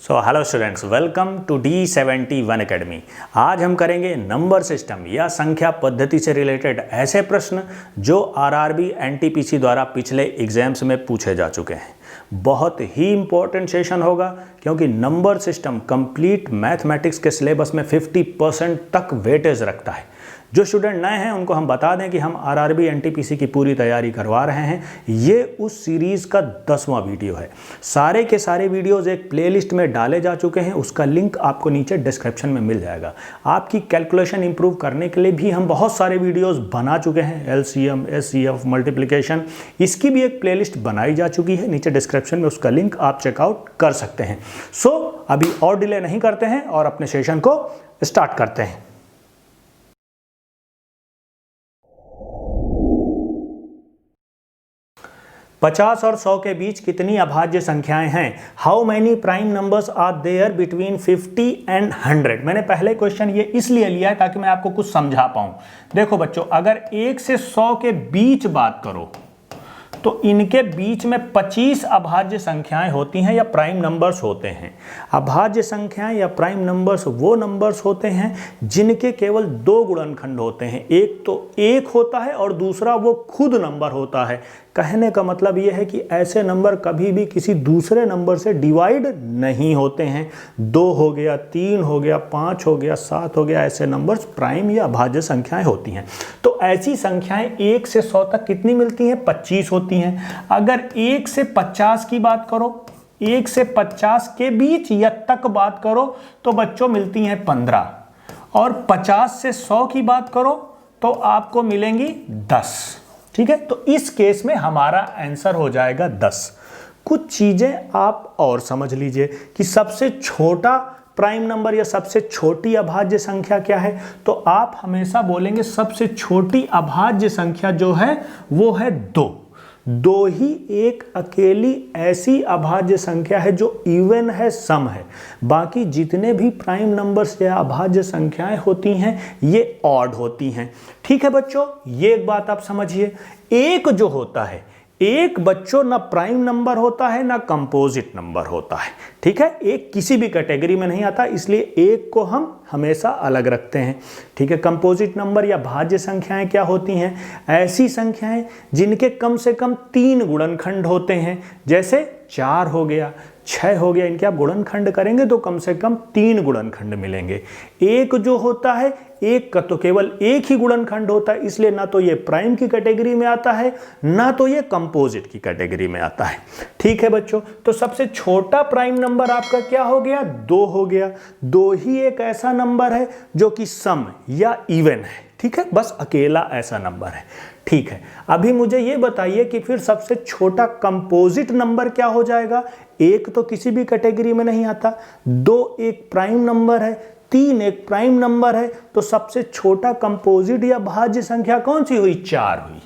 Hello students, welcome to D71 academy. आज हम करेंगे नंबर सिस्टम या संख्या पद्धति से रिलेटेड ऐसे प्रश्न जो आरआरबी एनटीपीसी द्वारा पिछले एग्जाम्स में पूछे जा चुके हैं। बहुत ही इंपॉर्टेंट सेशन होगा क्योंकि नंबर सिस्टम कंप्लीट मैथमेटिक्स के सिलेबस में 50% तक वेटेज रखता है। जो स्टूडेंट नए हैं उनको हम बता दें कि हम आरआरबी एनटीपीसी की पूरी तैयारी करवा रहे हैं। ये उस सीरीज़ का 10वां वीडियो है। सारे के सारे वीडियोस एक प्लेलिस्ट में डाले जा चुके हैं, उसका लिंक आपको नीचे डिस्क्रिप्शन में मिल जाएगा। आपकी कैलकुलेशन इंप्रूव करने के लिए भी हम बहुत सारे वीडियोस बना चुके हैं, एलसीएम, एचसीएफ, मल्टीप्लिकेशन, इसकी भी एक प्लेलिस्ट बनाई जा चुकी है। नीचे डिस्क्रिप्शन में उसका लिंक आप चेकआउट कर सकते हैं। अभी और डिले नहीं करते हैं और अपने सेशन को स्टार्ट करते हैं। पचास और 100 के बीच कितनी अभाज्य संख्याएं हैं? How many prime numbers are there between 50 and 100? मैंने पहले क्वेश्चन ये इसलिए लिया है ताकि मैं आपको कुछ समझा पाऊं। देखो बच्चों, अगर 1 से 100 के बीच बात करो तो इनके बीच में 25 अभाज्य संख्याएं होती हैं या प्राइम नंबर्स होते हैं। अभाज्य संख्याएं या प्राइम नंबर्स वो नंबर्स होते हैं जिनके केवल 2 गुणनखंड होते हैं। एक तो 1 होता है और दूसरा वो खुद नंबर होता है। कहने का मतलब ये है कि ऐसे नंबर कभी भी किसी दूसरे नंबर से डिवाइड नहीं होते हैं। 2 हो गया, 3 हो गया, 5 हो गया, 7 हो गया, ऐसे नंबर्स प्राइम या अभाज्य संख्याएं होती हैं। तो ऐसी संख्याएं 1 से 100 तक कितनी मिलती हैं? 25 होती हैं। अगर 1 से 50 की बात करो, 1 से 50 के बीच या तक बात करो तो बच्चों मिलती हैं 15। और 50 से 100 की बात करो तो आपको मिलेंगी 10। ठीक है, तो इस केस में हमारा आंसर हो जाएगा 10। कुछ चीजें आप और समझ लीजिए कि सबसे छोटा प्राइम नंबर या सबसे छोटी अभाज्य संख्या क्या है। तो आप हमेशा बोलेंगे सबसे छोटी अभाज्य संख्या जो है वो है 2। 2 ही एक अकेली ऐसी अभाज्य संख्या है जो इवन है, सम है। बाकी जितने भी प्राइम नंबर्स या अभाज्य संख्याएं होती हैं ये ऑड होती हैं। ठीक है बच्चों, ये एक बात आप समझिए। एक जो होता है, एक बच्चों ना प्राइम नंबर होता है ना कंपोजिट नंबर होता है। ठीक है, एक किसी भी कैटेगरी में नहीं आता, इसलिए एक को हम हमेशा अलग रखते हैं। ठीक है, कंपोजिट नंबर या भाज्य संख्याएं क्या होती हैं? ऐसी संख्याएं जिनके कम से कम 3 गुणनखंड होते हैं। जैसे 4 हो गया, 6 हो गया, इनके आप गुणनखंड करेंगे तो कम से कम 3 गुणनखंड मिलेंगे। एक जो होता है, एक का तो केवल एक ही गुणनखंड होता है, इसलिए ना तो ये प्राइम की कैटेगरी में आता है ना तो ये कंपोजिट की कैटेगरी में आता है। ठीक है बच्चों, तो सबसे छोटा प्राइम नंबर आपका क्या हो गया? 2 हो गया। 2 ही एक ऐसा नंबर है जो कि सम या इवन है। ठीक है, बस अकेला ऐसा नंबर है। ठीक है, अभी मुझे ये बताइए कि फिर सबसे छोटा कंपोजिट नंबर क्या हो जाएगा? 1 तो किसी भी कैटेगरी में नहीं आता, 2 एक प्राइम नंबर है, 3 एक प्राइम नंबर है, तो सबसे छोटा कंपोजिट या भाज्य संख्या कौन सी हुई? 4 हुई।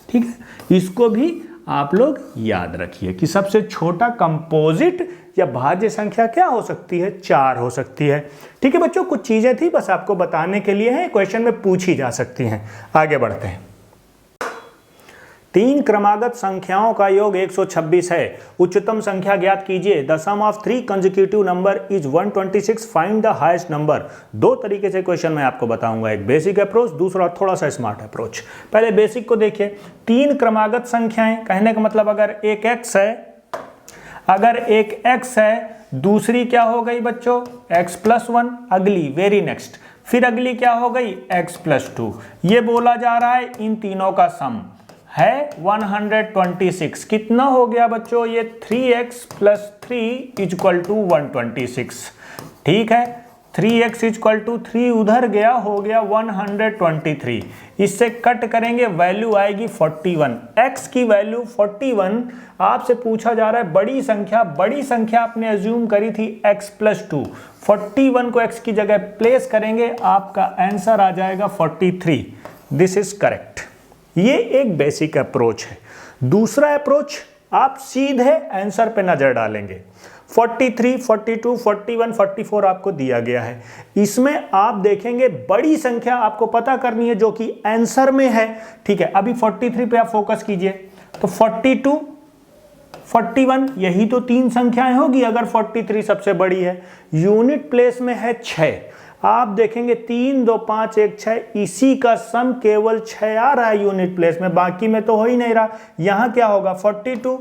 ठीक है, इसको भी आप लोग याद रखिए कि सबसे छोटा कंपोजिट या भाज्य संख्या क्या हो सकती है? 4 हो सकती है। ठीक है बच्चों, कुछ चीजें थी बस आपको बताने के लिए हैं, क्वेश्चन में पूछी जा सकती हैं। आगे बढ़ते हैं। 3 क्रमागत संख्याओं का योग 126 है। उच्चतम संख्या ज्ञात कीजिए। The sum of 3 consecutive number is 126, find the highest number. 2 तरीके से क्वेश्चन मैं आपको बताऊंगा, एक बेसिक अप्रोच, दूसरा थोड़ा सा स्मार्ट अप्रोच। पहले बेसिक को देखिए। 3 क्रमागत संख्याएं, कहने का मतलब अगर एक x है, दूसरी क्या हो गई बच्चों? x+1, अगली वेरी नेक्स्ट, फिर अगली क्या हो गई? x+2। ये बोला जा रहा है इन तीनों का सम है 126। कितना हो गया बच्चों? ये 3x + 3 = 126। ठीक है, 3x = 3 उधर गया, हो गया 123। इससे कट करेंगे, वैल्यू आएगी 41। x की वैल्यू 41। आपसे पूछा जा रहा है बड़ी संख्या आपने एज्यूम करी थी x+2। 41 को x की जगह प्लेस करेंगे, आपका आंसर आ जाएगा 43। This is correct. ये एक बेसिक अप्रोच है। दूसरा अप्रोच, आप सीधे आंसर पे नजर डालेंगे। 43, 42, 41, 44 आपको दिया गया है। इसमें आप देखेंगे बड़ी संख्या आपको पता करनी है जो कि आंसर में है। ठीक है, अभी 43 पे आप फोकस कीजिए। तो 42, 41, यही तो 3 संख्याएं होगी अगर 43 सबसे बड़ी है। यूनिट प्लेस में है 6, आप देखेंगे 3 2 5 1 6, इसी का सम केवल 6 आ रहा है यूनिट प्लेस में, बाकी में तो हो ही नहीं रहा। यहां क्या होगा 42,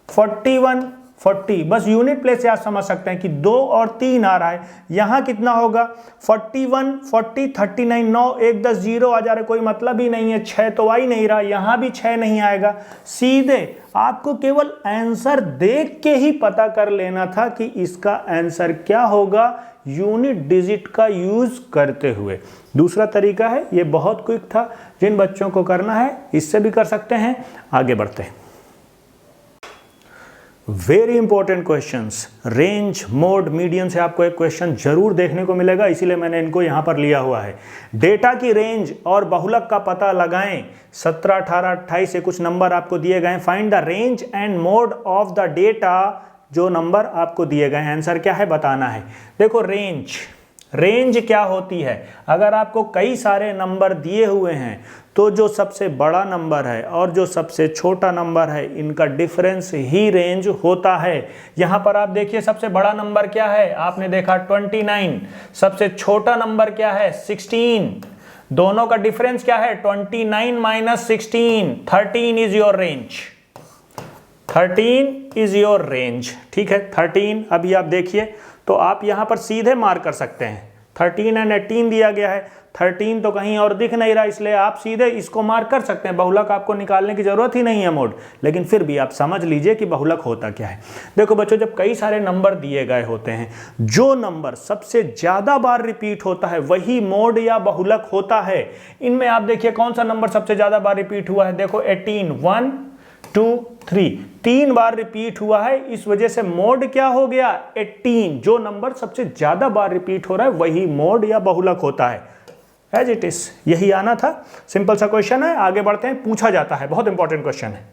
41, 40, बस यूनिट प्लेस से आप समझ सकते हैं कि 2 और 3 आ रहा है। यहां कितना होगा 41, 40, 39, 9 1 10 0 आ जा रहा है, कोई मतलब ही नहीं है, 6 तो आ ही नहीं रहा, यहां भी 6 नहीं आएगा। सीधे आपको केवल आंसर देख के ही पता कर लेना था कि इसका आंसर क्या होगा यूनिट डिजिट का यूज करते हुए। दूसरा तरीका है, ये बहुत क्विक था, जिन बच्चों को करना है इससे भी कर सकते हैं। आगे बढ़ते हैं। Very important questions, range, mode, median से आपको एक क्वेश्चन जरूर देखने को मिलेगा, इसीलिए मैंने इनको यहां पर लिया हुआ है। डेटा की रेंज और बहुलक का पता लगाएं। 17, 18, 28 से कुछ नंबर आपको दिए गए। Find the range and mode of the data, जो नंबर आपको दिए गए, आंसर क्या है बताना है। देखो रेंज क्या होती है, अगर आपको कई सारे नंबर दिए हुए हैं तो जो सबसे बड़ा नंबर है और जो सबसे छोटा नंबर है, इनका डिफरेंस ही रेंज होता है। यहां पर आप देखिए सबसे बड़ा नंबर क्या है, आपने देखा 29, सबसे छोटा नंबर क्या है 16, दोनों का डिफरेंस क्या है 29 minus 16, 13 is your range, 13 is your range. ठीक है 13, अभी आप देखिए तो आप यहां पर सीधे मार्क कर सकते हैं, 13 एंड 18 दिया गया है, 13 तो कहीं और दिख नहीं रहा, इसलिए आप सीधे इसको मार्क कर सकते हैं। बहुलक आपको निकालने की जरूरत ही नहीं है मोड, लेकिन फिर भी आप समझ लीजिए कि बहुलक होता क्या है। देखो बच्चों, जब कई सारे नंबर दिए गए होते हैं, जो नंबर सबसे ज्यादा बार रिपीट होता है वही मोड या बहुलक होता है। इनमें आप देखिए कौन सा नंबर सबसे ज्यादा बार रिपीट हुआ है, देखो 18, 1 2 3, 3 बार रिपीट हुआ है, इस वजह से मोड क्या हो गया 18। जो नंबर सबसे ज्यादा बार रिपीट हो रहा है वही मोड या बहुलक होता है। एज इट इज, यही आना था, सिंपल सा क्वेश्चन है। आगे बढ़ते हैं, पूछा जाता है, बहुत इंपॉर्टेंट क्वेश्चन है।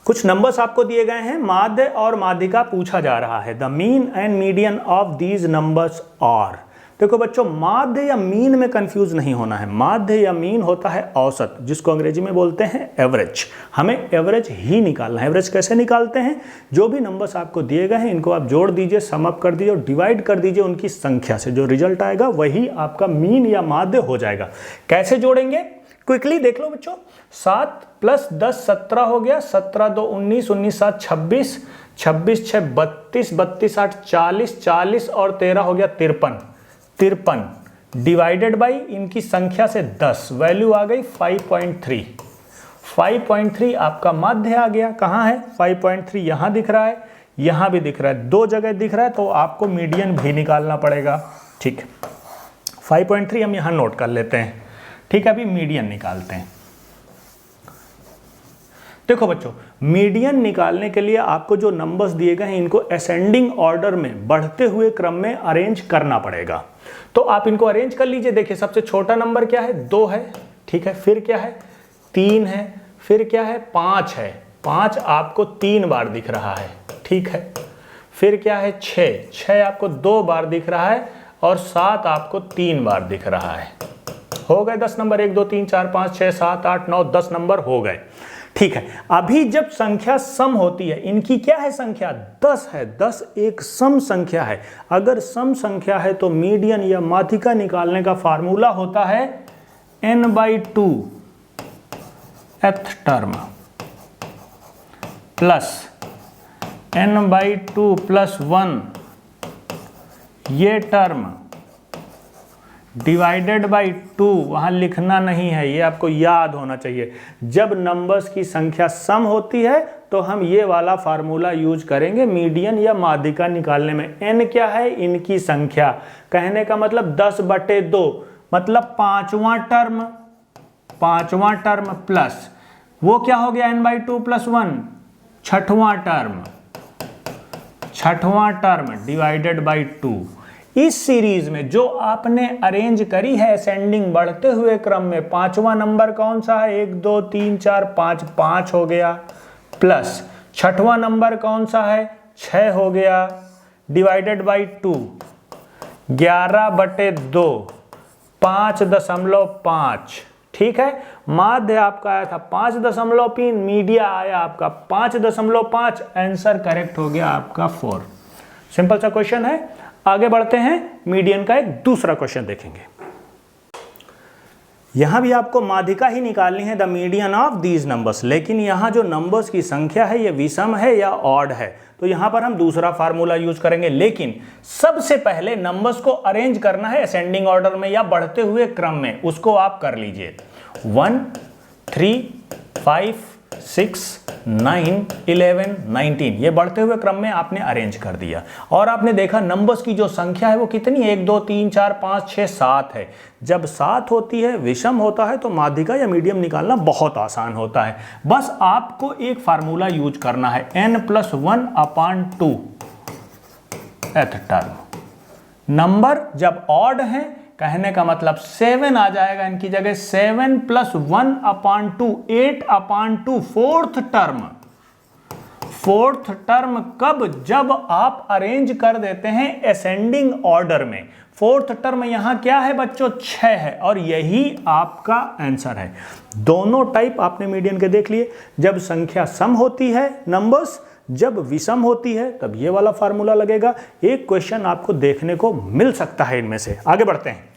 कुछ नंबर्स आपको दिए गए हैं, माध्य और माध्यिका पूछा जा रहा है। The mean and median of these numbers are. देखो बच्चों, माध्य या मीन में कंफ्यूज नहीं होना है। माध्य या मीन होता है औसत, जिसको अंग्रेजी में बोलते हैं एवरेज। हमें एवरेज ही निकालना है। एवरेज कैसे निकालते हैं, जो भी नंबर्स आपको दिए गए हैं इनको आप जोड़ दीजिए, सम अप कर दीजिए और डिवाइड कर दीजिए उनकी संख्या से, जो रिजल्ट आएगा वही आपका मीन या माध्य हो जाएगा। कैसे जोड़ेंगे क्विकली देख लो बच्चों। 7 + 10 17 हो गया, 17 2 19, 19 7 26, 26 6 32, 32 8 40, 40 और 13 हो गया 53 डिवाइडेड बाई इनकी संख्या से 10, वैल्यू आ गई 5.3। 5.3 आपका माध्य आ गया। कहाँ है 5.3, यहां दिख रहा है, यहां भी दिख रहा है, 2 जगह दिख रहा है, तो आपको मीडियन भी निकालना पड़ेगा। ठीक, 5.3 हम यहां नोट कर लेते हैं। ठीक है, अभी मीडियन निकालते हैं। देखो बच्चों, मीडियन निकालने के लिए आपको जो नंबर्स दिए गए हैं इनको असेंडिंग ऑर्डर में, बढ़ते हुए क्रम में अरेंज करना पड़ेगा। तो आप इनको अरेंज कर लीजिए। देखिए सबसे छोटा नंबर क्या है 2 है, ठीक है, फिर क्या है 3 है, फिर क्या है 5 है, 5 आपको 3 बार दिख रहा है, ठीक है, फिर क्या है 6 आपको 2 बार दिख रहा है और 7 आपको 3 बार दिख रहा है। हो गए 10 नंबर, 1 2 3 4 5 6 7 8 9 10 नंबर हो गए। ठीक है, अभी जब संख्या सम होती है, इनकी क्या है संख्या 10 है, 10 एक सम संख्या है। अगर सम संख्या है तो मीडियन या माध्यिका निकालने का फार्मूला होता है n/2 th term plus n/2 + 1 ये टर्म डिवाइडेड बाई 2, वहां लिखना नहीं है, ये आपको याद होना चाहिए। जब नंबर्स की संख्या सम होती है तो हम ये वाला फार्मूला यूज करेंगे +मीडियन या माध्यिका निकालने में। n क्या है, इनकी संख्या, कहने का मतलब 10/2, मतलब पांचवा टर्म प्लस वो क्या हो गया n/2 + 1 छठवां टर्म डिवाइडेड बाई 2। इस सीरीज में जो आपने अरेंज करी है असेंडिंग, बढ़ते हुए क्रम में, पांचवा नंबर कौन सा है 1 2 3 4 5, 5 हो गया, प्लस छठवां नंबर कौन सा है 6 हो गया, डिवाइडेड बाई 2 11/2 5.5, ठीक है। माध्य आपका आया था 5.3, मीडिया आया आपका 5.5, आंसर करेक्ट हो गया आपका 4। सिंपल सा क्वेश्चन है। आगे बढ़ते हैं, मीडियन का एक दूसरा क्वेश्चन देखेंगे। यहां भी आपको माध्यिका ही निकालनी है, the median of these numbers, लेकिन यहां जो नंबर्स की संख्या है ये विषम है या ऑड है, तो यहां पर हम दूसरा फार्मूला यूज करेंगे। लेकिन सबसे पहले नंबर्स को अरेंज करना है असेंडिंग ऑर्डर में या बढ़ते हुए क्रम में, उसको आप कर लीजिए। 1 3 5 6 9 11 19, ये बढ़ते हुए क्रम में आपने अरेंज कर दिया और आपने देखा नंबर्स की जो संख्या है वो कितनी, 1 2 3 4 5 6 7 है। जब 7 होती है, विषम होता है, तो माध्यिका या मीडियम निकालना बहुत आसान होता है। बस आपको एक फार्मूला यूज करना है, n+1/2 एथ टर्म। नंबर जब ऑड है, कहने का मतलब 7 आ जाएगा इनकी जगह, 7 + 1/2 8/2 फोर्थ टर्म कब, जब आप अरेंज कर देते हैं असेंडिंग ऑर्डर में। फोर्थ टर्म यहां क्या है बच्चों, 6 है और यही आपका आंसर है। दोनों टाइप आपने मीडियन के देख लिए। जब संख्या सम होती है नंबर्स, जब विषम होती है तब ये वाला फार्मूला लगेगा। एक क्वेश्चन आपको देखने को मिल सकता है इनमें से। आगे बढ़ते हैं।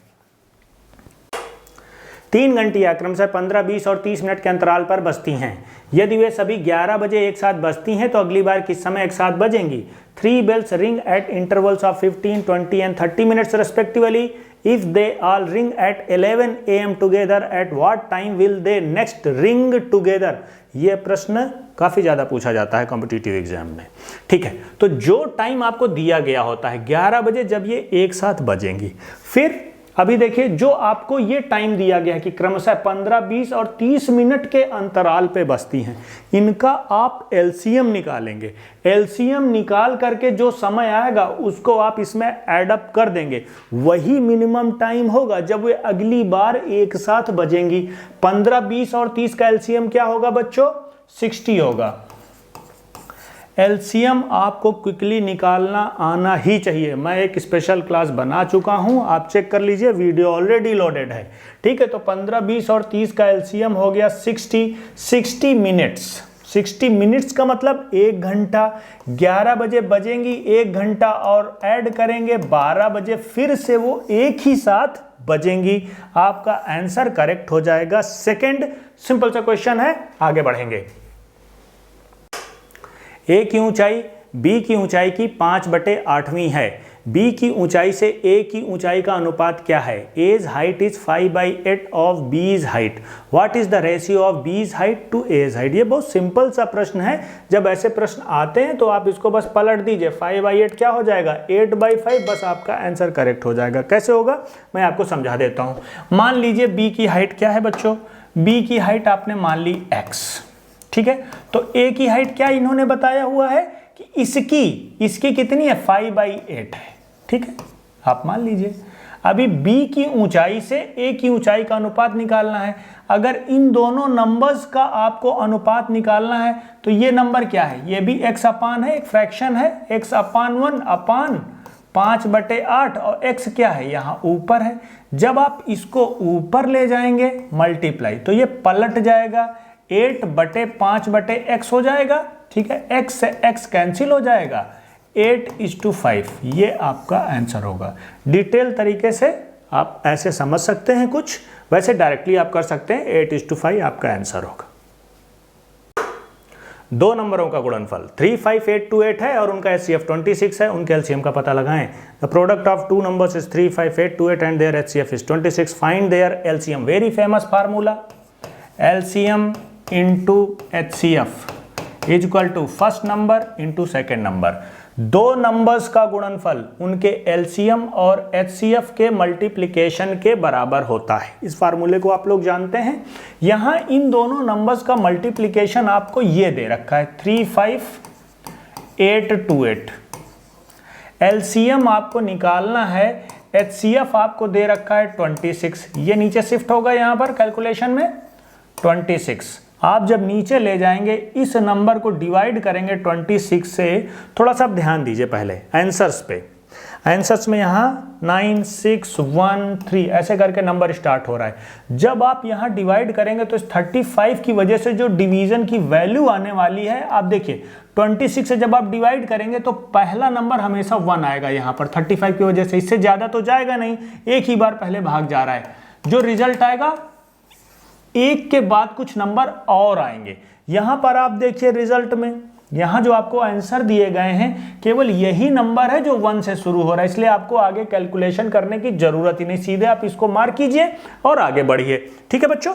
3 घंटियां क्रमशः 15, 20 और 30 मिनट के अंतराल पर बजती हैं। यदि वे सभी 11 बजे एक साथ बजती हैं तो अगली बार किस समय एक साथ बजेंगी? 3 bells ring at intervals of 15, 20 and 30 minutes respectively. If they all ring at 11 AM together, at what time will they next ring together? ये प्रश्न काफी ज्यादा पूछा जाता है कॉम्पिटिटिव एग्जाम में। ठीक है, तो जो टाइम आपको दिया गया होता है 11 बजे जब ये एक साथ बजेंगी, फिर अभी देखिए जो आपको ये टाइम दिया गया है कि क्रमशः 15, 20 और 30 मिनट के अंतराल पे बजती हैं, इनका आप एलसीएम निकालेंगे। एलसीएम निकाल करके जो समय आएगा उसको आप इसमें ऐड अप कर देंगे, वही मिनिमम टाइम होगा जब वे अगली बार एक साथ बजेंगी। 15, 20 और 30 का एलसीएम क्या होगा बच्चों? 60 होगा। एलसीएम आपको क्विकली निकालना आना ही चाहिए। मैं एक स्पेशल क्लास बना चुका हूं, आप चेक कर लीजिए, वीडियो ऑलरेडी लोडेड है। ठीक है, तो 15, 20 और 30 का एलसीएम हो गया 60 मिनट्स। 60 मिनट्स का मतलब 1 घंटा। 11 बजे बजेंगी, 1 घंटा और ऐड करेंगे 12 बजे, फिर से वो एक ही साथ बजेंगी। आपका आंसर करेक्ट हो जाएगा सेकंड। सिंपल सा क्वेश्चन है, आगे बढ़ेंगे। ए की ऊंचाई बी की ऊंचाई की 5/8 है। बी की ऊंचाई से ए की ऊंचाई का अनुपात क्या है? एज हाइट इज 5/8 ऑफ बीज height. What is the ratio of बीज हाइट टू एज हाइट? ये बहुत सिंपल सा प्रश्न है। जब ऐसे प्रश्न आते हैं तो आप इसको बस पलट दीजिए, 5/8 क्या हो जाएगा? 8/5, बस आपका आंसर करेक्ट हो जाएगा। कैसे होगा मैं आपको समझा देता हूं। मान लीजिए बी की हाइट क्या है बच्चों? बी की हाइट आपने मान ली x, ठीक है। तो ए की हाइट क्या इन्होंने बताया हुआ है कि इसकी कितनी है? 5/8 है, ठीक है, आप मान लीजिए। अभी बी की ऊंचाई से ए की ऊंचाई का अनुपात निकालना है। अगर इन दोनों नंबर्स का आपको अनुपात निकालना है तो ये नंबर क्या है? ये भी x अपान है, एक फ्रैक्शन है, x/1 अपान 5/8 और x क्या है? यहाँ ऊपर है। जब आप इसको ऊपर ले जाएंगे मल्टीप्लाई, तो ये पलट जाएगा, 8/5/x हो जाएगा, ठीक है। x से x कैंसिल हो जाएगा, 8:5, ये आपका आंसर होगा। डिटेल तरीके से आप ऐसे समझ सकते हैं कुछ, वैसे डायरेक्टली आप कर सकते हैं। 8:5 आपका आंसर होगा। दो नंबरों का गुणनफल 35828 है और उनका HCF 26 है। उनके एलसीएम का पता लगाएं। The product of two numbers is 35828 and their HCF is 26। Find their LCM. Very famous formula, LCM into HCF is equal to first number into second number. दो नंबर्स का गुणनफल उनके LCM और HCF के multiplication के बराबर होता है। इस फार्मूले को आप लोग जानते हैं। यहां इन दोनों नंबर्स का मल्टीप्लिकेशन आपको ये दे रखा है 35828। LCM आपको निकालना है, HCF आपको दे रखा है 26। ये नीचे शिफ्ट होगा यहां पर कैलकुलेशन में 26। आप जब नीचे ले जाएंगे इस नंबर को डिवाइड करेंगे 26 से। थोड़ा सा ध्यान दीजिए पहले आंसर्स पे। आंसर्स में यहाँ 9, 6, 1, 3 ऐसे करके नंबर स्टार्ट हो रहा है। जब आप यहाँ डिवाइड करेंगे तो इस 35 की वजह से जो डिवीजन की वैल्यू आने वाली है, आप देखिए 26 से जब आप डिवाइड करेंगे तो पहला नंबर हमेशा 1 आएगा यहाँ पर 35 की वजह से, इससे ज्यादा तो जाएगा नहीं, एक ही बार पहले भाग जा रहा है। जो रिजल्ट आएगा एक के बाद कुछ नंबर और आएंगे। यहां पर आप देखिए रिजल्ट में, यहां जो आपको आंसर दिए गए हैं केवल यही नंबर है जो 1 से शुरू हो रहा है, इसलिए आपको आगे कैलकुलेशन करने की जरूरत ही नहीं, सीधे आप इसको मार्क कीजिए और आगे बढ़िए। ठीक है बच्चों,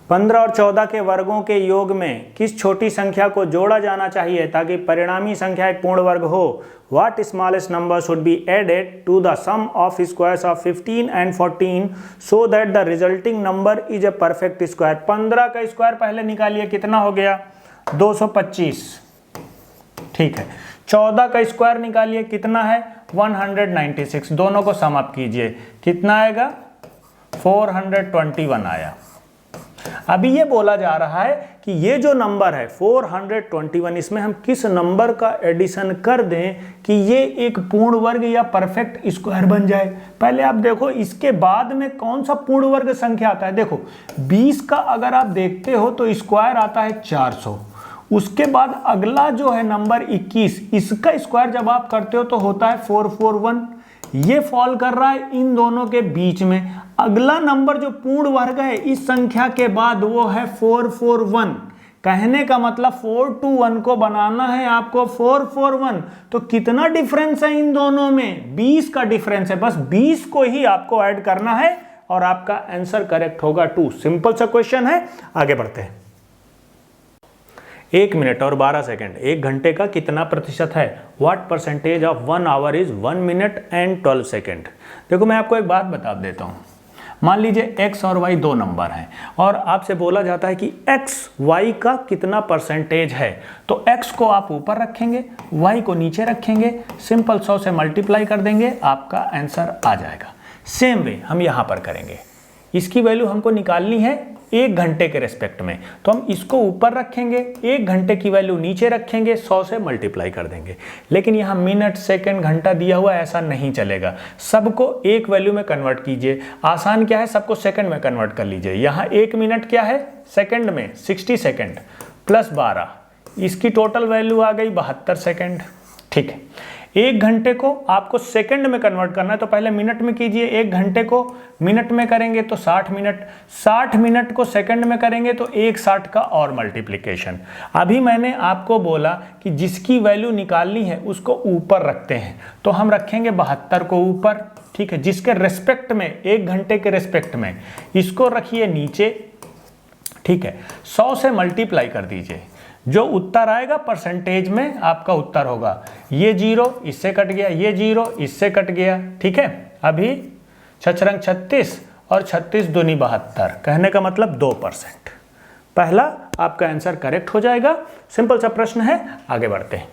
15 और 14 के वर्गों के योग में किस छोटी संख्या को जोड़ा जाना चाहिए ताकि परिणामी संख्या एक पूर्ण वर्ग हो? What smallest number should be added to the sum of squares of 15 and 14 so that the resulting number is a perfect square? 15 का स्क्वायर पहले निकालिए, कितना हो गया? 225। ठीक है, 14 का स्क्वायर निकालिए, कितना है? 196। दोनों को सम अप कीजिए, कितना आएगा? 421 आया। अभी ये बोला जा रहा है कि ये जो नंबर है 421, इसमें हम किस नंबर का एडिशन कर दें कि ये एक पूर्ण वर्ग या परफेक्ट स्क्वायर बन जाए। पहले आप देखो इसके बाद में कौन सा पूर्ण वर्ग संख्या आता है। देखो 20 का अगर आप देखते हो तो स्क्वायर आता है 400, उसके बाद अगला जो है नंबर 21, इसका स्क्वायर जब आप करते हो तो होता है 441। ये फॉल कर रहा है इन दोनों के बीच में। अगला नंबर जो पूर्ण वर्ग है इस संख्या के बाद वो है 441। कहने का मतलब 4 to 1 को बनाना है आपको 441। तो कितना डिफरेंस है इन दोनों में? 20 का डिफरेंस है, बस 20 को ही आपको ऐड करना है और आपका आंसर करेक्ट होगा 2। सिंपल सा क्वेश्चन है, आगे बढ़ते हैं। 1 मिनट और 12 सेकंड 1 घंटे का कितना प्रतिशत है? What percentage of 1 our is 1 minute and 12 second? देखो मैं आपको एक बात बता देता हूँ। मान लीजिए x और y दो नंबर हैं और आपसे बोला जाता है कि x y का कितना परसेंटेज है, तो x को आप ऊपर रखेंगे, y को नीचे रखेंगे, सिंपल 100 से मल्टीप्लाई कर देंगे, आपका आंसर आ जाएगा। सेम वे हम यहाँ पर करेंगे। इसकी वैल्यू हमको निकालनी है 1 घंटे के रेस्पेक्ट में, तो हम इसको ऊपर रखेंगे, 1 घंटे की वैल्यू नीचे रखेंगे, 100 से मल्टीप्लाई कर देंगे। लेकिन यहाँ मिनट, सेकंड, घंटा दिया हुआ, ऐसा नहीं चलेगा। सबको एक वैल्यू में कन्वर्ट कीजिए। आसान क्या है, सबको सेकंड में कन्वर्ट कर लीजिए। यहाँ 1 मिनट क्या है सेकंड में? 60 सेकंड प्लस 12, इसकी टोटल वैल्यू आ गई 72 सेकंड। ठीक है, 1 घंटे को आपको सेकंड में कन्वर्ट करना है तो पहले मिनट में कीजिए। 1 घंटे को मिनट में करेंगे तो 60 मिनट, 60 मिनट को सेकंड में करेंगे तो 160 का और मल्टीप्लिकेशन। अभी मैंने आपको बोला कि जिसकी वैल्यू निकालनी है उसको ऊपर रखते हैं, तो हम रखेंगे 72 को ऊपर। ठीक है, जिसके रेस्पेक्ट में 1 घंटे के रेस्पेक्ट में इसको रखिए नीचे। ठीक है, 100 से मल्टीप्लाई कर दीजिए, जो उत्तर आएगा परसेंटेज में आपका उत्तर होगा। ये 0 इससे कट गया, ये 0 इससे कट गया। ठीक है, अभी 6 36 और 36 दूनी 72, कहने का मतलब 2%। पहला आपका आंसर करेक्ट हो जाएगा। सिंपल सा प्रश्न है, आगे बढ़ते हैं।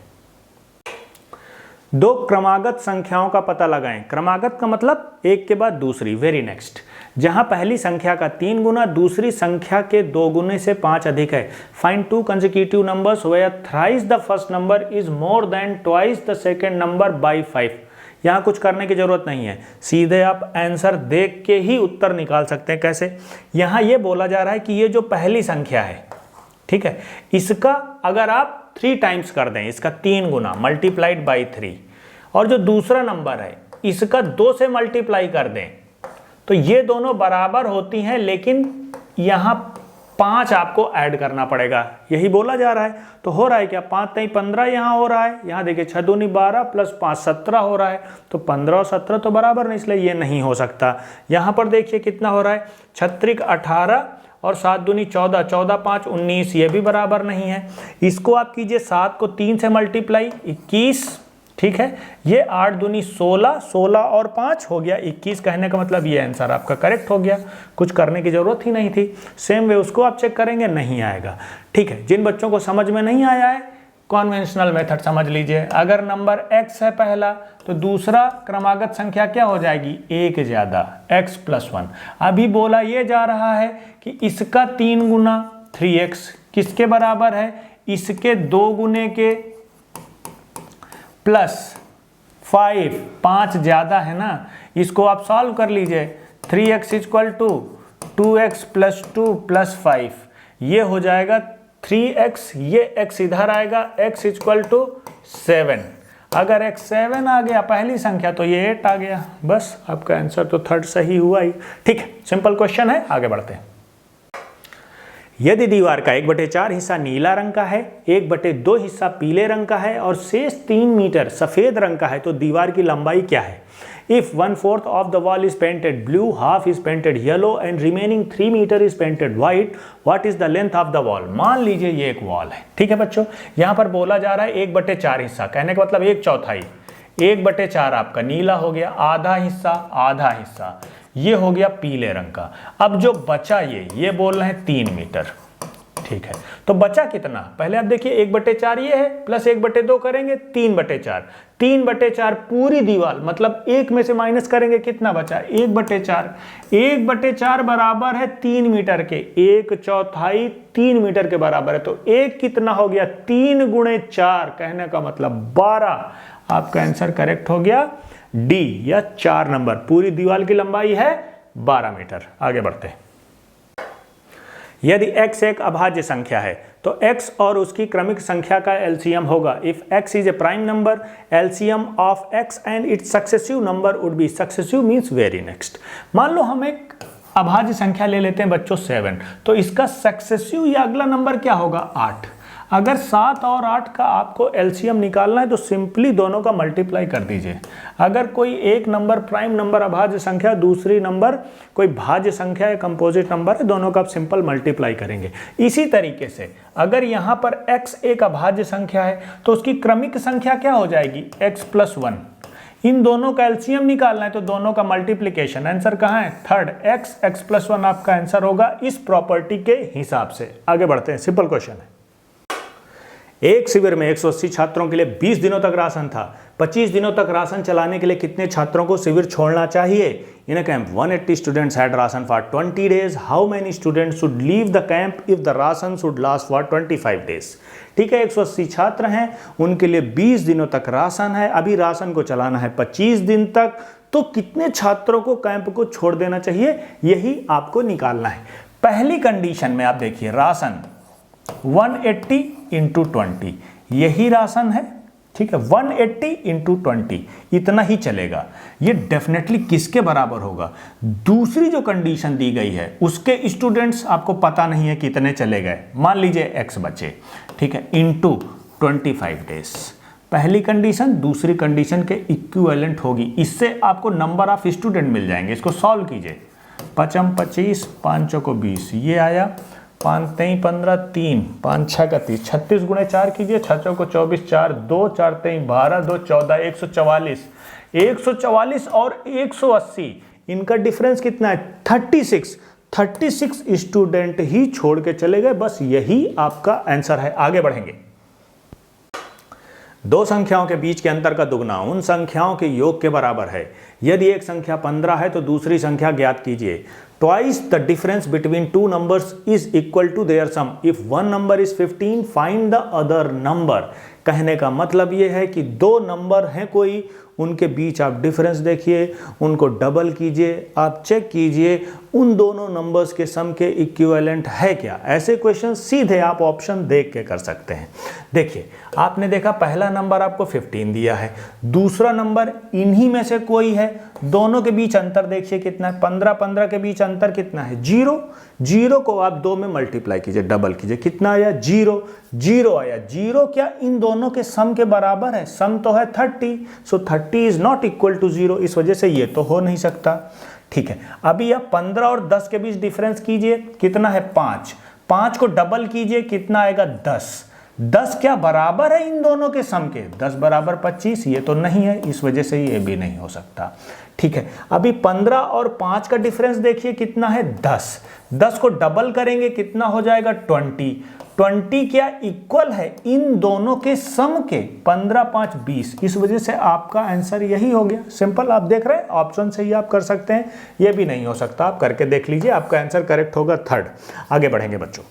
2 क्रमागत संख्याओं का पता लगाएं। क्रमागत का मतलब एक के बाद दूसरी, वेरी नेक्स्ट। जहां पहली संख्या का 3 गुना दूसरी संख्या के 2 गुने से 5 अधिक है। Find 2 consecutive numbers where thrice the first number is more than twice the second number by 5। यहाँ कुछ करने की जरूरत नहीं है, सीधे आप आंसर देख के ही उत्तर निकाल सकते हैं। कैसे? यहाँ ये बोला जा रहा है कि ये जो पहली संख्या है, ठीक है, इसका अगर आप 3 टाइम्स कर दें, इसका 3 गुना मल्टीप्लाइड बाई 3, और जो दूसरा नंबर है इसका 2 से मल्टीप्लाई कर दें, तो ये दोनों बराबर होती हैं, लेकिन यहाँ 5 आपको ऐड करना पड़ेगा, यही बोला जा रहा है। तो हो रहा है क्या? 5 नहीं 15 यहाँ हो रहा है। यहाँ देखिए 6 दूनी 12 प्लस 5 17 हो रहा है, तो 15 और 17 तो बराबर नहीं, इसलिए ये नहीं हो सकता। यहाँ पर देखिए कितना हो रहा है, 6 18 और 7 दूनी 14, 14 5 19, ये भी बराबर नहीं है। इसको आप कीजिए 7 को 3 से मल्टीप्लाई 21। ठीक है, ये 8 दूनी 16, 16 और 5 हो गया 21, कहने का मतलब ये आंसर आपका करेक्ट हो गया। कुछ करने की जरूरत ही नहीं थी। सेम वे उसको आप चेक करेंगे, नहीं आएगा। ठीक है, जिन बच्चों को समझ में नहीं आया है कॉन्वेंशनल मेथड समझ लीजिए। अगर नंबर x है पहला, तो दूसरा क्रमागत संख्या क्या हो जाएगी? 1 ज्यादा, x + 1। अभी बोला ये जा रहा है कि इसका 3 गुना 3x किसके बराबर है? इसके 2 गुने के प्लस 5, 5 ज़्यादा है ना, इसको आप सॉल्व कर लीजिए। 3x equal to 2x plus 2 plus 5, ये हो जाएगा 3x, ये x इधर आएगा, x इक्वल टू 7। अगर x 7 आ गया पहली संख्या तो ये 8 आ गया, बस आपका आंसर तो थर्ड सही हुआ ही। ठीक है, सिंपल क्वेश्चन है, आगे बढ़ते हैं। यदि दीवार का 1/4 हिस्सा नीला रंग का है, 1/2 हिस्सा पीले रंग का है और शेष 3 मीटर सफेद रंग का है, तो दीवार की लंबाई क्या है? If 1/4 of the wall is painted blue, half is painted yellow and remaining 3 meter is painted white, what is the length of the wall? मान लीजिए ये एक वॉल है, ठीक है बच्चों। यहाँ पर बोला जा रहा है 1/4 हिस्सा, कहने का मतलब 1/4, 1/4 आपका नीला हो गया, आधा हिस्सा ये हो गया पीले रंग का। अब जो बचा ये बोल रहे हैं 3 मीटर, ठीक है। तो बचा कितना, पहले आप देखिए 1/4 ये है, प्लस 1/2 करेंगे 3/4, 3/4 पूरी दीवार, मतलब एक में से माइनस करेंगे कितना बचा, 1/4, 1/4 बराबर है 3 मीटर के, 1/4 3 मीटर के बराबर है, तो एक कितना हो गया 3 गुणे 4, कहने का मतलब 12। आपका आंसर करेक्ट हो गया डी या 4 नंबर। पूरी दीवार की लंबाई है 12 मीटर। आगे बढ़ते हैं। यदि x एक अभाज्य संख्या है तो x और उसकी क्रमिक संख्या का एलसीएम होगा। If x is a prime number, LCM of x and it's successive number would be, successive means very next. मान लो हम एक अभाज्य संख्या ले लेते हैं बच्चों 7, तो इसका सक्सेसिव या अगला नंबर क्या होगा 8। अगर 7 और 8 का आपको एलसीएम निकालना है तो सिंपली दोनों का मल्टीप्लाई कर दीजिए। अगर कोई एक नंबर प्राइम नंबर अभाज्य संख्या, दूसरी नंबर कोई भाज्य संख्या या कंपोजिट नंबर है, दोनों का आप सिंपल मल्टीप्लाई करेंगे। इसी तरीके से अगर यहाँ पर x एक अभाज्य संख्या है तो उसकी क्रमिक संख्या क्या हो जाएगी x प्लस 1। इन दोनों का एलसीएम निकालना है तो दोनों का मल्टीप्लिकेशन, आंसर कहाँ है थर्ड, x प्लस 1 आपका आंसर होगा इस प्रॉपर्टी के हिसाब से। आगे बढ़ते हैं, सिंपल क्वेश्चन है। एक शिविर में 180 छात्रों के लिए 20 दिनों तक राशन था। 25 दिनों तक राशन चलाने के लिए कितने छात्रों को शिविर छोड़ना चाहिए? In a camp 180 students had ration for 20 days. How many students should leave the camp if the ration should last for 25 days. ठीक है, 180 छात्र हैं, उनके लिए 20 दिनों तक राशन है, अभी राशन को चलाना है 25 दिन तक, तो कितने छात्रों को कैंप को छोड़ देना चाहिए, यही आपको निकालना है। पहली कंडीशन में आप देखिए राशन 180 इंटू 20, यही राशन है, ठीक है, 180 इंटू 20 इतना ही चलेगा। ये डेफिनेटली किसके बराबर होगा? दूसरी जो कंडीशन दी गई है उसके स्टूडेंट्स आपको पता नहीं है कितने चले गए, मान लीजिए x बचे, ठीक है, इंटू 25 डेज। पहली कंडीशन दूसरी कंडीशन के इक्विवेलेंट होगी, इससे आपको नंबर ऑफ स्टूडेंट मिल जाएंगे। इसको सॉल्व कीजिए, 5 25, 5 को 20, ये आया 5 3 15, 3 5 6 का 30, 36 गुणे 4 कीजिए, 6 को 24, 4 2 4 3 12 2 14, 144, 144 और 180 इनका डिफरेंस कितना है 36 स्टूडेंट ही छोड़ के चले गए, बस यही आपका आंसर है। आगे बढ़ेंगे। दो संख्याओं के बीच के अंतर का दुगना उन संख्याओं के योग के बराबर है। यदि एक संख्या 15 है तो दूसरी संख्या ज्ञात कीजिए। Twice the difference between two numbers is equal to their sum. If one number is 15 find the other number. कहने का मतलब ये है कि दो नंबर हैं कोई, उनके बीच आप डिफरेंस देखिए, उनको डबल कीजिए, आप चेक कीजिए उन दोनों नंबर्स के सम के इक्विवेलेंट है क्या। ऐसे क्वेश्चन सीधे आप ऑप्शन देख के कर सकते हैं। देखिए, आपने देखा पहला नंबर आपको 15 दिया है, दूसरा नंबर इन्हीं में से कोई है, दोनों के बीच अंतर देखिए कितना है, 15 के बीच अंतर कितना है 0। 0 को आप 2 में मल्टीप्लाई कीजिए, डबल कीजिए, कितना आया 0 आया। 0 क्या इन दोनों के सम के बराबर है? सम तो है 30, सो 30 इज नॉट इक्वल टू 0, इस वजह से ये तो हो नहीं सकता। ठीक है, अभी आप 15 और 10 के बीच डिफरेंस कीजिए, कितना है 5 को डबल कीजिए, कितना आएगा 10 क्या बराबर है इन दोनों के सम के? 10 बराबर 25, ये तो नहीं है, इस वजह से ये भी नहीं हो सकता। ठीक है, अभी 15 और 5 का डिफरेंस देखिए कितना है 10 को डबल करेंगे कितना हो जाएगा 20 क्या इक्वल है इन दोनों के सम के? 15 5 20, इस वजह से आपका आंसर यही हो गया। सिंपल, आप देख रहे हैं ऑप्शन से ही आप कर सकते हैं, ये भी नहीं हो सकता, आप करके देख लीजिए, आपका आंसर करेक्ट होगा थर्ड। आगे बढ़ेंगे बच्चों।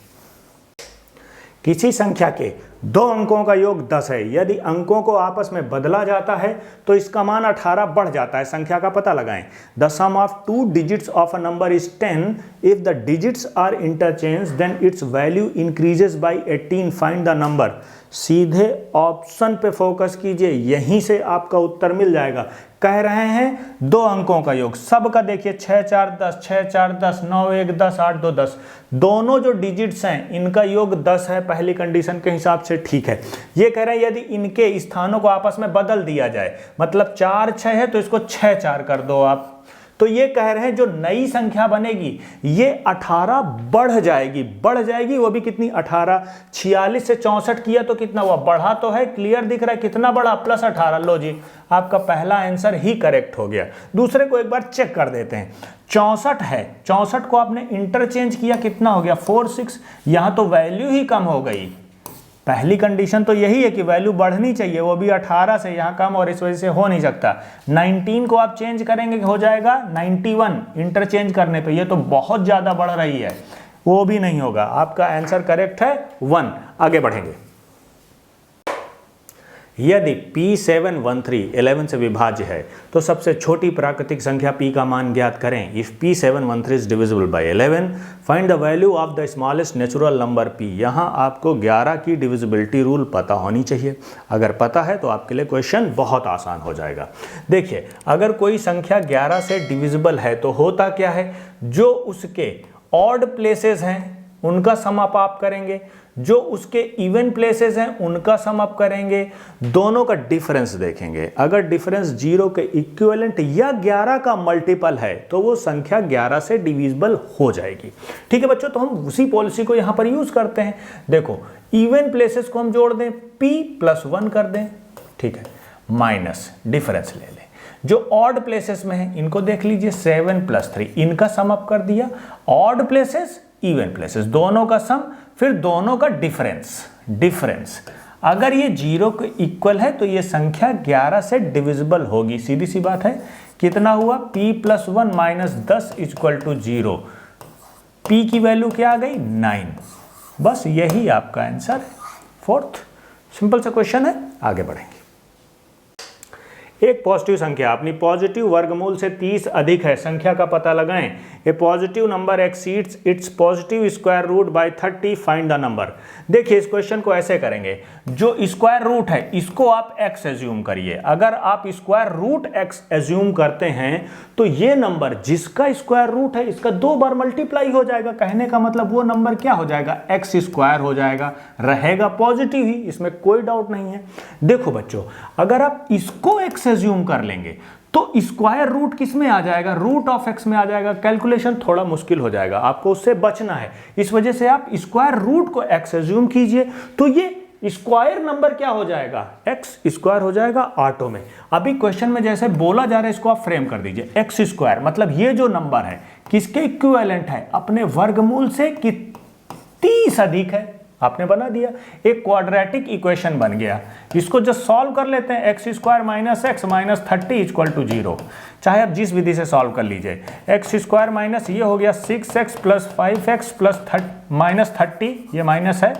किसी संख्या के दो अंकों का योग 10 है, यदि अंकों को आपस में बदला जाता है तो इसका मान 18 बढ़ जाता है। संख्या का पता लगाएं। The sum of two digits of a number is 10 if the digits are interchange then its value increases by 18, find the number. सीधे ऑप्शन पे फोकस कीजिए, यहीं से आपका उत्तर मिल जाएगा। कह रहे हैं दो अंकों का योग, सबका देखिए 6 4 10, 6 4 10, 9 1 10, 8 2 10, दोनों जो डिजिट्स हैं इनका योग 10 है, पहली कंडीशन के हिसाब से ठीक है। ये कह रहे हैं यदि इनके स्थानों को आपस में बदल दिया जाए, मतलब 4 6 है तो इसको 6 4 कर दो आप, तो ये कह रहे हैं जो नई संख्या बनेगी ये 18 बढ़ जाएगी। वो भी कितनी? 18। 46 से 64 किया तो कितना हुआ? बढ़ा तो है, क्लियर दिख रहा है कितना बढ़ा? प्लस 18। लो जी, आपका पहला आंसर ही करेक्ट हो गया। दूसरे को एक बार चेक कर देते हैं। 64 है, 64 को आपने इंटरचेंज किया, कितना हो गया? 4 6। यहां तो वैल्यू ही कम हो गई। पहली कंडीशन तो यही है कि वैल्यू बढ़नी चाहिए, वो भी 18 से, यहाँ कम, और इस वजह से हो नहीं सकता। 19 को आप चेंज करेंगे हो जाएगा 91 इंटरचेंज करने पे, ये तो बहुत ज़्यादा बढ़ रही है, वो भी नहीं होगा। आपका आंसर करेक्ट है 1। आगे बढ़ेंगे। यदि P713 11 से विभाज्य है तो सबसे छोटी प्राकृतिक संख्या P का मान ज्ञात करें। If P713 is divisible by 11 find the value of the smallest natural number P। यहाँ आपको 11 की डिविजिबिलिटी रूल पता होनी चाहिए। अगर पता है तो आपके लिए क्वेश्चन बहुत आसान हो जाएगा। देखिए, अगर कोई संख्या 11 से डिविजिबल है तो होता क्या है, जो उसके ऑड प्लेसेस हैं उनका सम अप आप करेंगे, जो उसके इवन प्लेसेस हैं उनका सम अप करेंगे, दोनों का डिफरेंस देखेंगे। अगर डिफरेंस 0 के इक्विवेलेंट या 11 का मल्टीपल है तो वो संख्या 11 से डिविजिबल हो जाएगी। ठीक है बच्चों, तो हम उसी पॉलिसी को यहां पर यूज करते हैं। देखो, इवन प्लेसेस को हम जोड़ दें, p+1 कर दें, ठीक है, माइनस डिफरेंस ले लें। जो ऑड प्लेसेस में है इनको देख लीजिए, 7 + 3, इनका सम अप कर दिया। ऑड प्लेसेस, इवन प्लेसेस, दोनों का सम, फिर दोनों का डिफरेंस। अगर ये 0 के इक्वल है तो ये संख्या 11 से डिविजिबल होगी। सीधी सी बात है। कितना हुआ? p+1 - 10 = 0। p की वैल्यू क्या आ गई? 9। बस यही आपका आंसर है। 4th सिंपल सा क्वेश्चन है। आगे बढ़ेंगे। एक पॉजिटिव संख्या अपनी पॉजिटिव वर्गमूल से 30 अधिक है, संख्या का पता लगाएं। A positive number exceeds its positive square root by 30, find the number. देखिए, इस क्वेश्चन को ऐसे करेंगे, जो स्क्वायर रूट है इसको आप x एज्यूम करिए। अगर आप स्क्वायर रूट x एज्यूम करते हैं तो ये नंबर जिसका स्क्वायर रूट है इसका 2 बार मल्टीप्लाई हो जाएगा। कहने का मतलब वो नंबर क्या हो जाएगा? x² हो जाएगा, रहेगा पॉजिटिव ही, इसमें कोई डाउट नहीं है। देखो बच्चों, अगर आप इसको x एज्यूम कर लेंगे तो स्क्वायर रूट किस में आ जाएगा? रूट ऑफ x में आ जाएगा। कैलकुलेशन थोड़ा मुश्किल हो जाएगा, आपको उससे बचना है। इस वजह से आप स्क्वायर रूट को x एज्यूम कीजिए, तो ये स्क्वायर नंबर क्या हो जाएगा? x² हो जाएगा ऑटो में। अभी क्वेश्चन में जैसे बोला जा रहा है इसको आप फ्रेम कर दीजिए। x², मतलब ये जो नंबर है किसके इक्विवेलेंट है? अपने वर्गमूल से कि 30 अधिक है। आपने बना दिया, एक क्वाड्रेटिक इक्वेशन बन गया। इसको जब सॉल्व कर लेते हैं, x² - x - 30 = 0। चाहे आप जिस विधि से सॉल्व कर लीजिए। x² माइनस ये हो गया 6x + 5x + -30, ये माइनस है,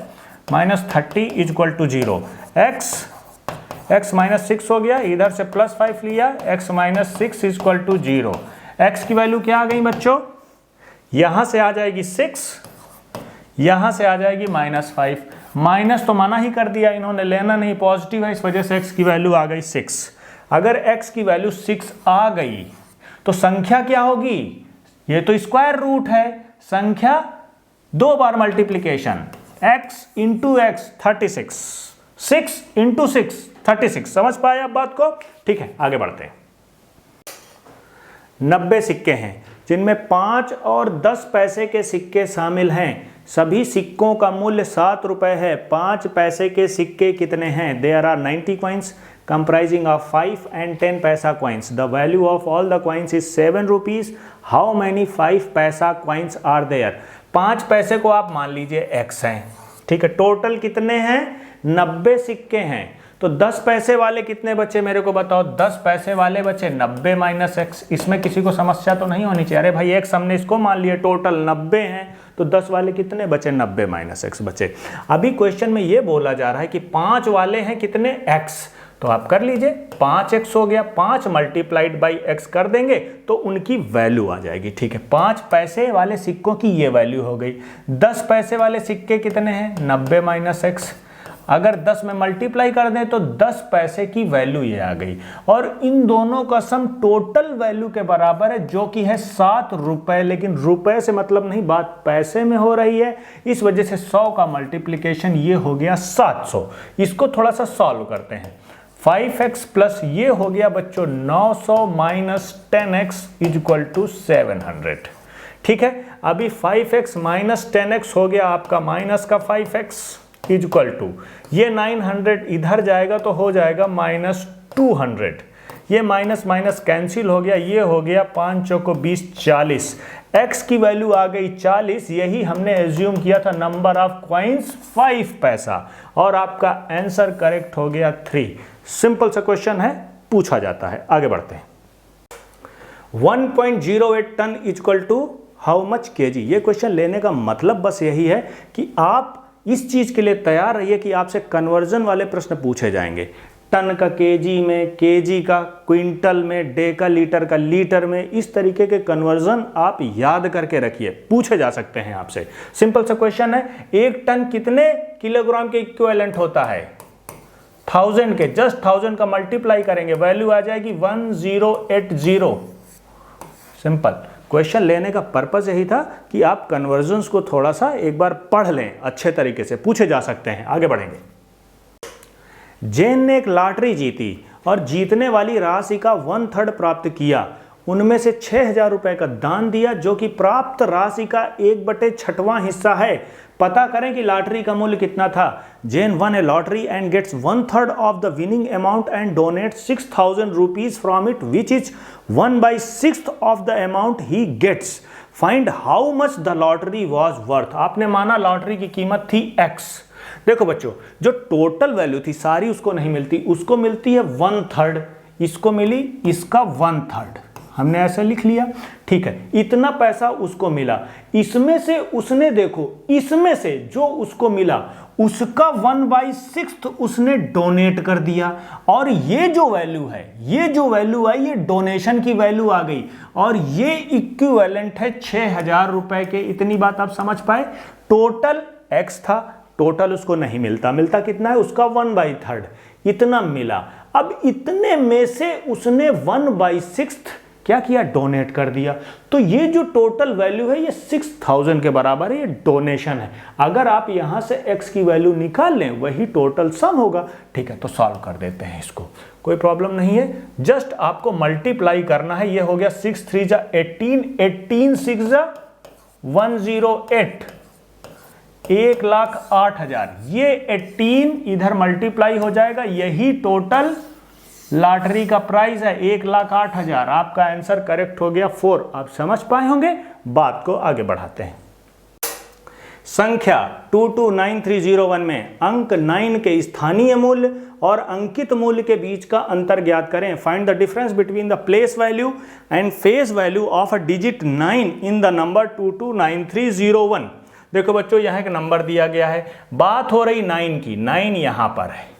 -30 = 0। x -6 हो गया, इधर से +5 लिया, x - 6 = 0। x की वैल्यू क्या आ गई बच्चों? यहां से आ जाएगी 6, यहां से आ जाएगी -5। माइनस तो मना ही कर दिया इन्होंने, लेना नहीं, पॉजिटिव है, इस वजह से x की वैल्यू आ गई 6। अगर x की वैल्यू 6 आ गई तो संख्या क्या होगी? ये तो स्क्वायर रूट है, संख्या 2 बार मल्टीप्लीकेशन, x × x 36, 6 × 6 36। समझ पाए आप बात को? ठीक है, आगे बढ़ते हैं। 90 सिक्के हैं जिनमें 5 और 10 पैसे के सिक्के शामिल हैं। सभी सिक्कों का मूल्य 7 रुपए है। 5 पैसे के सिक्के कितने हैं? There are 90 coins comprising of 5 and 10 पैसा coins. The value of all the coins is 7 rupees. How many 5 पैसा coins are there? 5 पैसे को आप मान लीजिए x हैं, ठीक है। टोटल कितने हैं? 90 सिक्के हैं। तो 10 पैसे वाले कितने बचे मेरे को बताओ। 10 पैसे वाले बचे 90 माइनस एक्स। इसमें किसी को समस्या तो नहीं होनी चाहिए। अरे भाई एक्स हमने इसको मान लिया, टोटल 90 हैं, तो 10 वाले कितने बचे, 90 माइनस एक्स बचे। अभी क्वेश्चन में ये बोला जा रहा है कि 5 वाले हैं कितने, एक्स, तो आप कर लीजिए 5x हो गया, 5 मल्टीप्लाइड बाई x कर देंगे तो उनकी वैल्यू आ जाएगी। ठीक है, 5 पैसे वाले सिक्कों की ये वैल्यू हो गई। 10 पैसे वाले सिक्के कितने हैं, 90 माइनस एक्स। अगर 10 में मल्टीप्लाई कर दें तो 10 पैसे की वैल्यू ये आ गई, और इन दोनों का सम टोटल वैल्यू के बराबर है जो कि है 7 रुपए। लेकिन रुपए से मतलब नहीं, बात पैसे में हो रही है, इस वजह से 100 का मल्टीप्लीकेशन ये हो गया 700। इसको थोड़ा सा सॉल्व करते हैं। 5x प्लस ये हो गया बच्चों 900 minus 10x is equal to 700। ठीक है, अभी 5x माइनस 10x हो गया आपका माइनस का 5x इज इक्वल टू ये 900 इधर जाएगा तो हो जाएगा माइनस 200। ये माइनस माइनस कैंसिल हो गया, ये हो गया 5 चौको 20, 40। x की वैल्यू आ गई 40, यही हमने एज्यूम किया था नंबर ऑफ कॉइन्स 5 पैसा, और आपका आंसर करेक्ट हो गया 3। सिंपल सा क्वेश्चन है, पूछा जाता है। आगे बढ़ते हैं। 1.08 ton equal to how much KG. ये क्वेश्चन लेने का मतलब बस यही है कि आप इस चीज के लिए तैयार रहिए कि आपसे कन्वर्जन वाले प्रश्न पूछे जाएंगे। टन का केजी में, केजी का क्विंटल में, डेका लीटर का लीटर में, इस तरीके के कन्वर्जन आप याद करके रखिए, पूछे जा सकते हैं आपसे। सिंपल सा क्वेश्चन है, 1 टन कितने किलोग्राम के इक्विवेलेंट होता है, 1000 के। जस्ट 1000 का मल्टीप्लाई करेंगे, वैल्यू आ जाएगी 1080। सिंपल क्वेश्चन लेने का पर्पस यही था कि आप कन्वर्जन्स को थोड़ा सा एक बार पढ़ लें, अच्छे तरीके से पूछे जा सकते हैं। आगे बढ़ेंगे। जेन ने एक लॉटरी जीती और जीतने वाली राशि का 1/3 प्राप्त किया। उनमें से 6000 रुपए का दान दिया जो कि प्राप्त राशि का 1/6वां हिस्सा है। पता करें कि लॉटरी का मूल्य कितना था। Jane won a lottery and gets 1/3 of the winning amount and donates 6000 rupees from it which is 1/6 of the amount he gets. Find how much the lottery was worth. आपने माना लॉटरी की कीमत थी x। देखो बच्चों, जो total value थी सारी उसको नहीं मिलती, उसको मिलती है 1/3, इसको मिली इसका 1/3, हमने ऐसे लिख लिया। ठीक है, इतना पैसा उसको मिला। इसमें से उसने, देखो इसमें से जो उसको मिला उसका 1/6 उसने डोनेट कर दिया, और ये जो वैल्यू है, ये जो वैल्यू है, ये डोनेशन की वैल्यू आ गई, और ये इक्विवेलेंट है 6000 रुपए के। इतनी बात आप समझ पाए। टोटल x था, टोटल उसको नहीं मिलता, मिलता कितना है उसका 1/3, इतना मिला। अब इतने में से उसने 1/6 क्या किया, डोनेट कर दिया। तो ये जो टोटल वैल्यू है ये 6000 के बराबर है, ये डोनेशन है। अगर आप यहां से x की वैल्यू निकाल लें वही टोटल सम होगा। ठीक है, तो सॉल्व कर देते हैं इसको, कोई प्रॉब्लम नहीं है। जस्ट आपको मल्टीप्लाई करना है। ये हो गया 6 3 जा 18, 18 6 जा 108, 1,08,000। ये 18 इधर मल्टीप्लाई हो जाएगा, यही टोटल लॉटरी का प्राइस है 1,08,000। आपका आंसर करेक्ट हो गया 4। आप समझ पाए होंगे। बात को आगे बढ़ाते हैं। संख्या 229301 में अंक 9 के स्थानीय मूल्य और अंकित मूल्य के बीच का अंतर ज्ञात करें। Find the difference between the place value and face value of a digit 9 in the number 229301। देखो बच्चों, यहाँ एक नंबर दिया गया है, बात हो रही 9 की, 9 यहां पर है।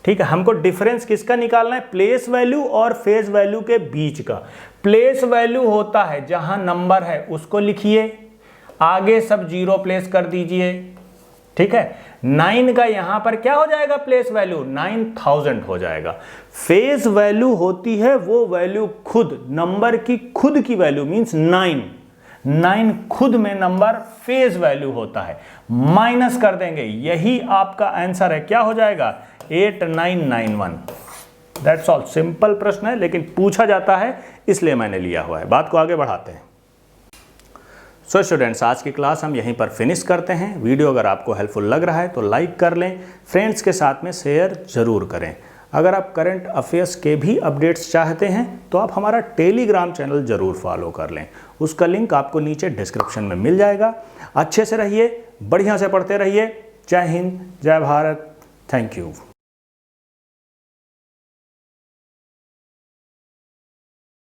ठीक है, हमको डिफरेंस किसका निकालना है, प्लेस वैल्यू और फेस वैल्यू के बीच का। प्लेस वैल्यू होता है जहां नंबर है उसको लिखिए, आगे सब 0 प्लेस कर दीजिए। ठीक है, 9 का यहां पर क्या हो जाएगा, प्लेस वैल्यू 9000 हो जाएगा। फेस वैल्यू होती है वो वैल्यू खुद, नंबर की खुद की वैल्यू मींस 9 खुद में नंबर फेस वैल्यू होता है। माइनस कर देंगे, यही आपका आंसर है। क्या हो जाएगा, 8991। That's all. सिंपल प्रश्न है लेकिन पूछा जाता है इसलिए मैंने लिया हुआ है। बात को आगे बढ़ाते हैं। सो स्टूडेंट्स, आज की क्लास हम यहीं पर फिनिश करते हैं। वीडियो अगर आपको हेल्पफुल लग रहा है तो लाइक कर लें, फ्रेंड्स के साथ में शेयर जरूर करें। अगर आप करंट अफेयर्स के भी अपडेट्स चाहते हैं तो आप हमारा टेलीग्राम चैनल जरूर फॉलो कर लें, उसका लिंक आपको नीचे डिस्क्रिप्शन में मिल जाएगा। अच्छे से रहिए, बढ़िया से पढ़ते रहिए। जय हिंद, जय भारत, थैंक यू।